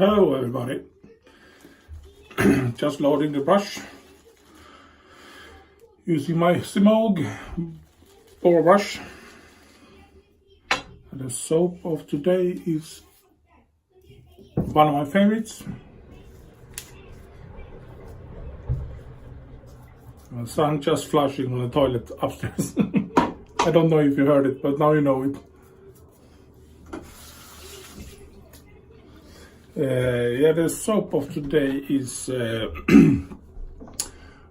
Hello everybody, just loading the brush using my Semogue boar brush. And the soap of today is one of my favorites. My son just flushing on the toilet upstairs. I don't know if you heard it, but now you know it. The soap of today is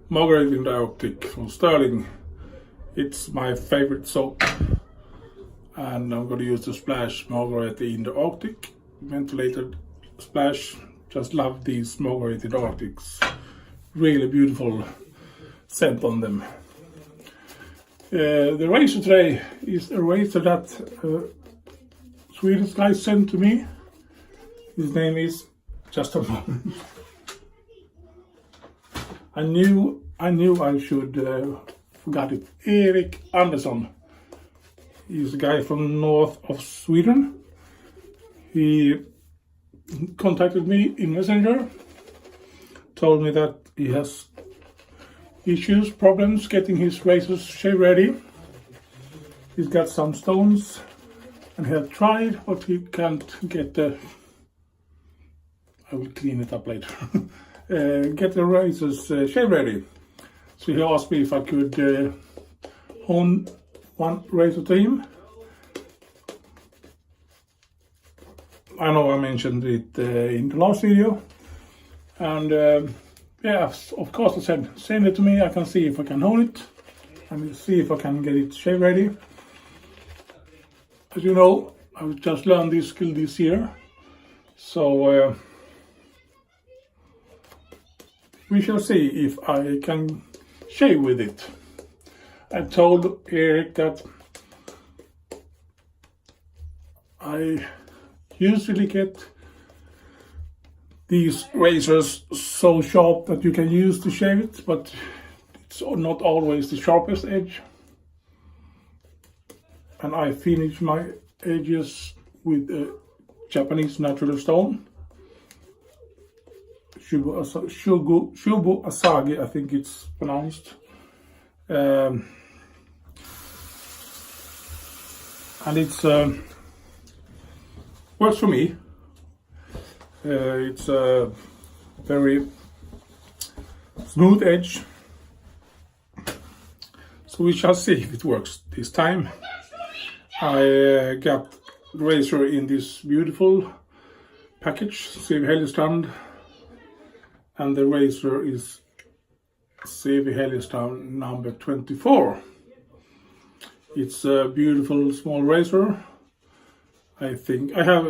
Margarita in the Arctic from Stirling. It's my favorite soap, and I'm going to use the splash Margarita in the Arctic ventilated splash. Just love these Margarita in the Arctics. Really beautiful scent on them. The razor today is a razor that Swedish guy sent to me. His name is just a moment. I knew I should forgot it. Erik Andersson. He's a guy from north of Sweden. He contacted me in Messenger, told me that he has problems getting his razors shave ready. He's got some stones and he has tried, but he can't get the. I will clean it up later. Get the razors shave ready. So he asked me if I could hone one razor to him. I know I mentioned it in the last video. And yeah, of course I said, send it to me. I can see if I can hone it. And see if I can get it shave ready. As you know, I just learned this skill this year. So we shall see if I can shave with it. I told Erik that I usually get these razors so sharp that you can use to shave it, but it's not always the sharpest edge. And I finish my edges with a Japanese natural stone. Shubu Asagi, I think it's pronounced. And it's works for me. It's a very smooth edge. So we shall see if it works this time. I got the razor in this beautiful package, CV Heljestrand. And the razor is CV Heljestrand number 24. It's a beautiful small razor. I think I have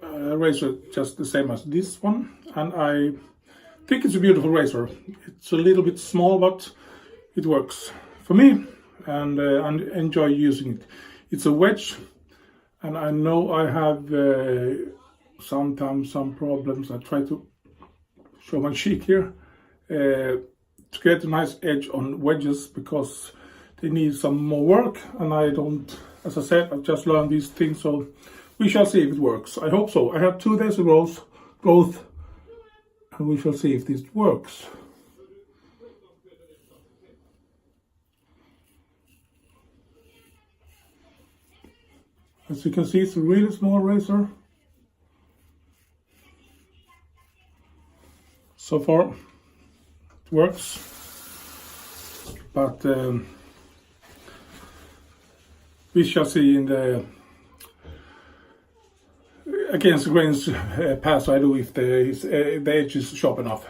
a razor just the same as this one, and I think it's a beautiful razor. It's a little bit small, but it works for me, and I enjoy using it. It's a wedge, and I know I have sometimes some problems. I try to show my cheek here to get a nice edge on wedges because they need some more work, and I don't, as I said, I've just learned these things, so we shall see if it works. I hope so. I have 2 days of growth, and we shall see if this works. As you can see, it's a really small razor. So far, it works, but we shall see in the against the grains pass I do if the edge is sharp enough.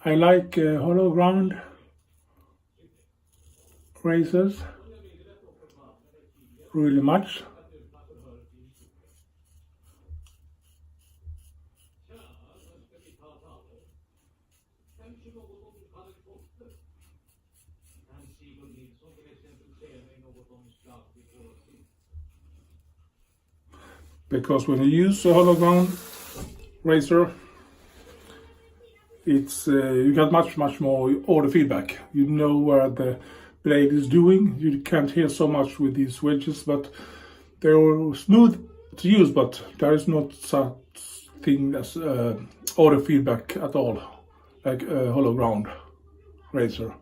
I like hollow ground razors really much. Because when you use a hollow ground razor, it's you got much more audio feedback. You know where the blade is doing. You can't hear so much with these wedges, but they're smooth to use, but there is not such thing as audio feedback at all, like a hollow ground razor.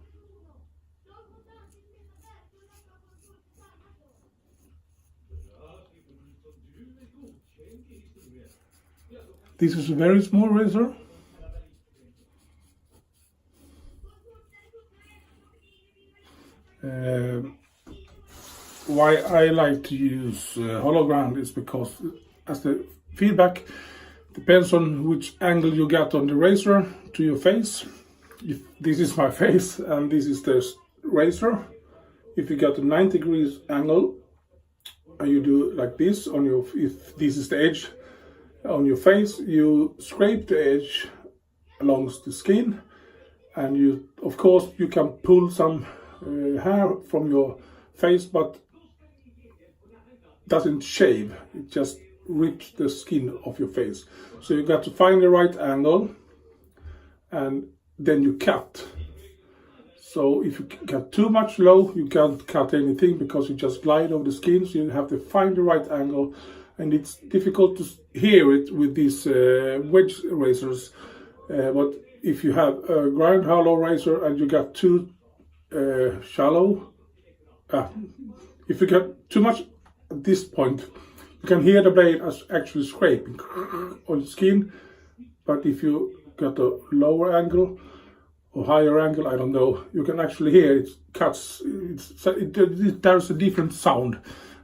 This is a very small razor. Why I like to use hollow ground is because as the feedback depends on which angle you get on the razor to your face. If this is my face and this is the razor, if you get a 90 degrees angle and you do like this on your, if this is the edge on your face, you scrape the edge along the skin, and you, of course, you can pull some hair from your face, but doesn't shave. It just rips the skin off your face. So you got to find the right angle, and then you cut. So if you cut too much low, you can't cut anything because you just glide over the skin. So you have to find the right angle, and it's difficult to hear it with these wedge razors. But if you have a grind hollow razor and you got too shallow, if you get too much at this point, you can hear the blade as actually scraping on the skin. But if you got a lower angle or higher angle, I don't know, you can actually hear it cuts. There's a different sound.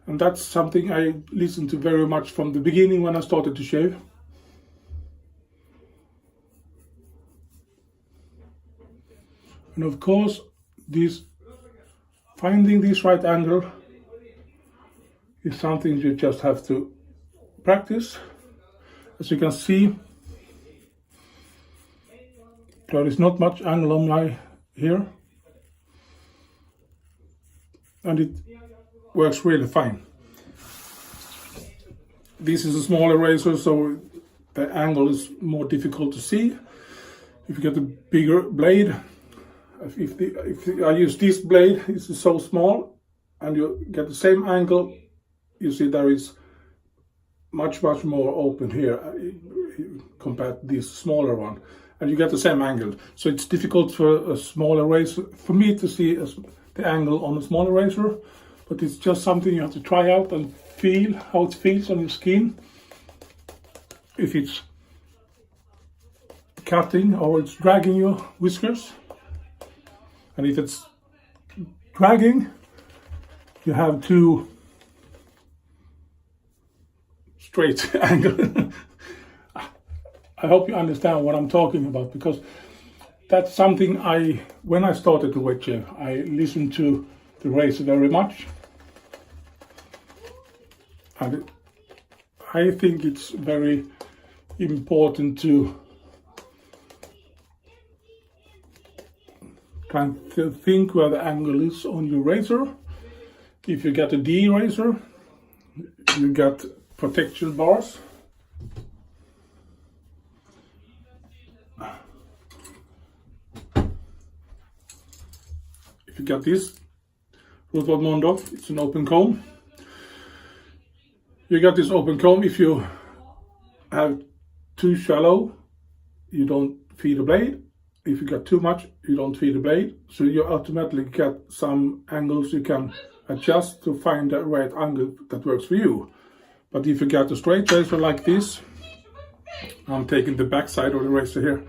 And that's something I listened to very much from the beginning when I started to shave. And of course, finding this right angle is something you just have to practice. As you can see, there is not much angle on my here, and it works really fine. This is a smaller razor, so the angle is more difficult to see. If you get a bigger blade, if I use this blade, it's so small, and you get the same angle, you see there is much more open here compared to this smaller one, and you get the same angle. So it's difficult for a smaller razor, for me to see the angle on a smaller razor, but it's just something you have to try out and feel how it feels on your skin. If it's cutting or it's dragging your whiskers, and if it's dragging, you have to straight angle. I hope you understand what I'm talking about, because that's something when I started to wedge shave, I listened to the razor very much. And I think it's very important to try to think where the angle is on your razor. If you get a D razor, you got protection bars. If you got this Rotwald Mondorf, it's an open comb. You got this open comb. If you have too shallow, you don't feed the blade. If you got too much, you don't feed the blade. So you automatically get some angles you can adjust to find the right angle that works for you. But if you got a straight razor like this, I'm taking the back side of the razor here,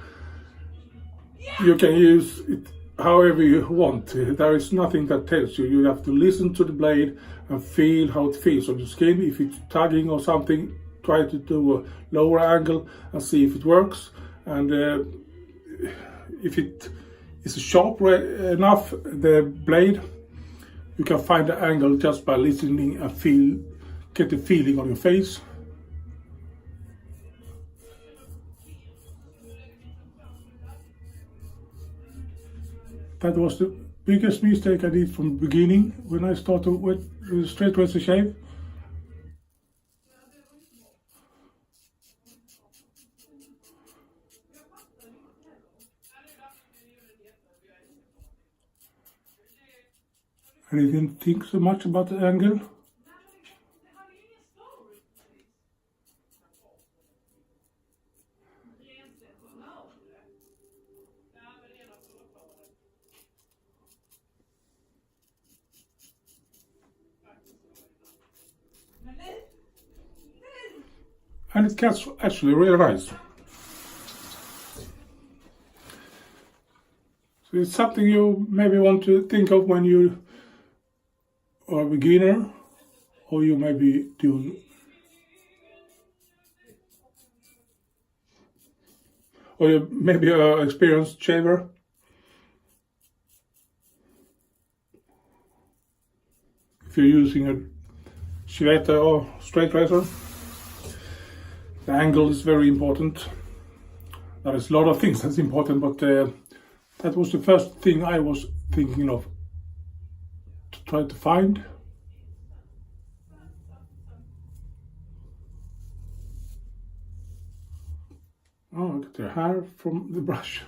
you can use it however you want. There is nothing that tells you. You have to listen to the blade and feel how it feels on your skin. If it's tugging or something, try to do a lower angle and see if it works. And if it is sharp enough, the blade, you can find the angle just by listening and get the feeling on your face. That was the biggest mistake I did from the beginning when I started with straight razor shave. I didn't think so much about the angle. And it gets actually really nice. So it's something you maybe want to think of when you are a beginner, or you may be doing, or you maybe an experienced shaver. If you're using a Shiveta or straight razor, the angle is very important. There is a lot of things that's important, but that was the first thing I was thinking of to try to find. Oh, I got the hair from the brush.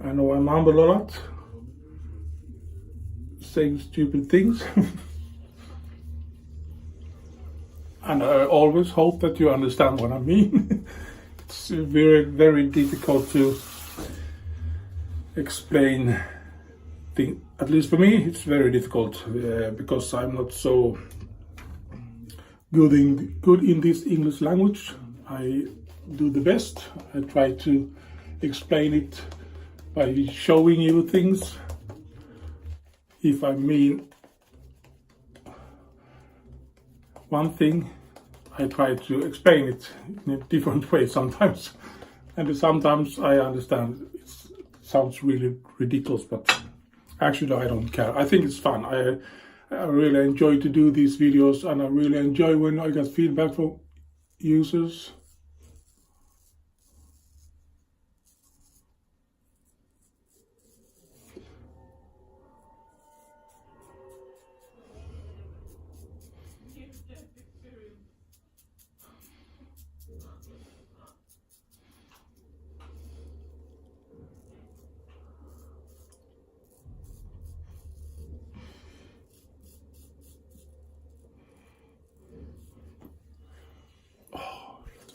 I know I mumble a lot, saying stupid things. And I always hope that you understand what I mean. It's very, very difficult to explain things. At least for me, it's very difficult because I'm not so good in this English language. I do the best. I try to explain it by showing you things. If I mean one thing, I try to explain it in a different way sometimes. And sometimes I understand it sounds really ridiculous, but actually I don't care. I think it's fun. I really enjoy to do these videos, and I really enjoy when I get feedback from users.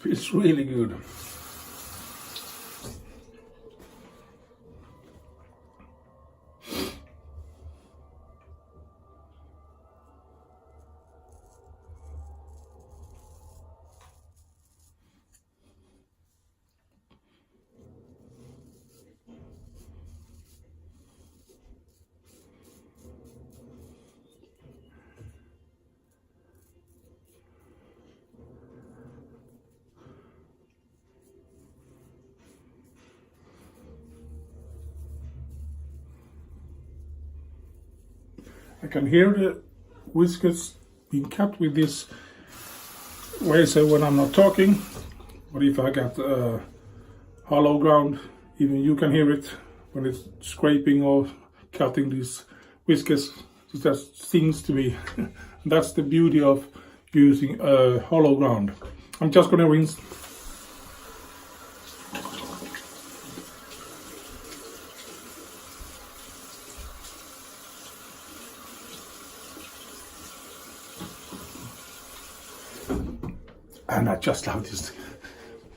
It's really good. I can hear the whiskers being cut with this razor when I'm not talking, but if I get hollow ground, even you can hear it when it's scraping or cutting these whiskers. It just sings to me. That's the beauty of using hollow ground. I'm just gonna rinse. And I just love this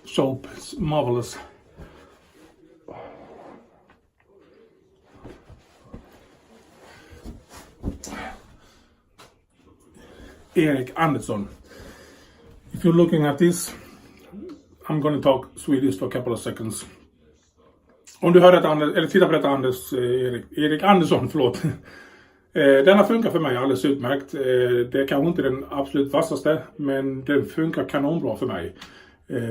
soap, it's marvelous. Erik Andersson. If you're looking at this, I'm going to talk Swedish for a couple of seconds. Om du hör att eller tittar på detta Erik Andersson, förlåt. Denna funkar för mig alldeles utmärkt. Det är kanske inte den absolut vassaste, men den funkar kanonbra för mig.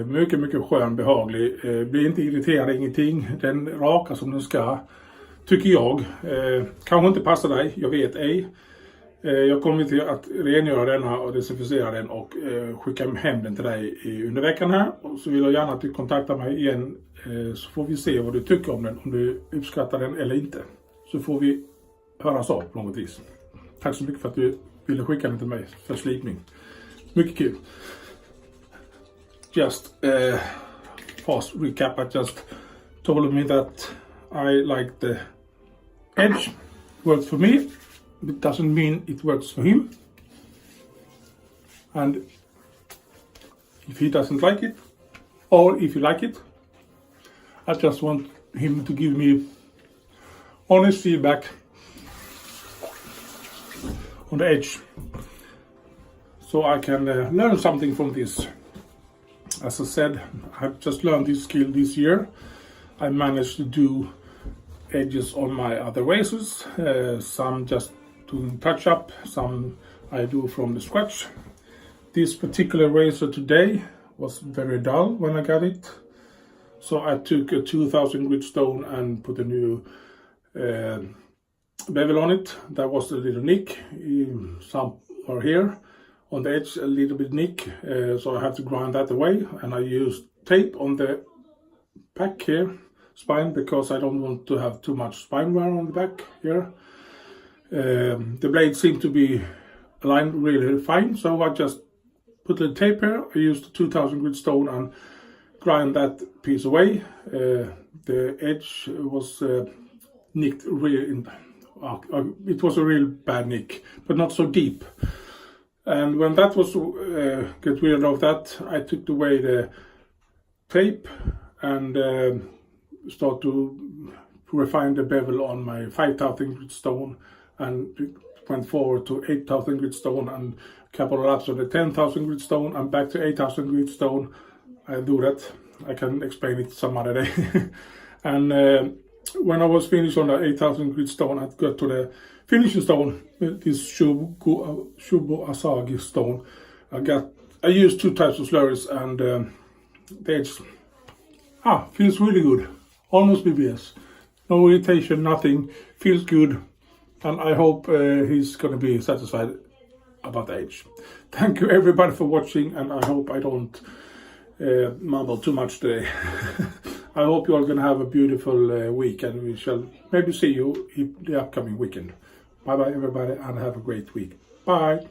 Mycket, mycket skön, behaglig. Blir inte irriterad, ingenting. Den rakar som den ska, tycker jag. Kanske inte passar dig, jag vet ej. Jag kommer till att rengöra denna och desinficera den och skicka hem den till dig under veckan här. Och så vill jag gärna att du kontaktar mig igen, så får vi se vad du tycker om den, om du uppskattar den eller inte. så får vi höras av på något vis. Tack så mycket för att du ville skicka den till mig för slipning. Mycket kul. Just fast recap, I just told me that I like the edge. Works for me. It doesn't mean it works for him. And if he doesn't like it, or if you like it, I just want him to give me honest feedback on the edge, so I can learn something from this. As I said, I've just learned this skill this year. I managed to do edges on my other razors, some just doing touch up, some I do from the scratch. This particular razor today was very dull when I got it, so I took a 2000 grit stone and put a new bevel on it. That was a little nick, some are here on the edge, a little bit nick, so I have to grind that away, and I used tape on the back here, spine, because I don't want to have too much spine wear on the back here. The blade seemed to be aligned really fine, so I just put a little tape here. I used a 2000 grit stone and grind that piece away. The edge was nicked really it was a real bad nick, but not so deep. And when that was get rid of that, I took away the tape and start to refine the bevel on my 5000 grit stone, and went forward to 8000 grit stone and a couple of laps on the 10,000 grit stone and back to 8000 grit stone. I do that. I can explain it some other day. And when I was finished on the 8000 grit stone, I got to the finishing stone, this Shubo Asagi stone. I used two types of slurries, and the edge feels really good, almost BBS. No irritation, nothing, feels good, and I hope he's gonna be satisfied about the edge. Thank you everybody for watching, and I hope I don't mumble too much today. I hope you are going to have a beautiful week, and we shall maybe see you in the upcoming weekend. Bye bye everybody, and have a great week. Bye.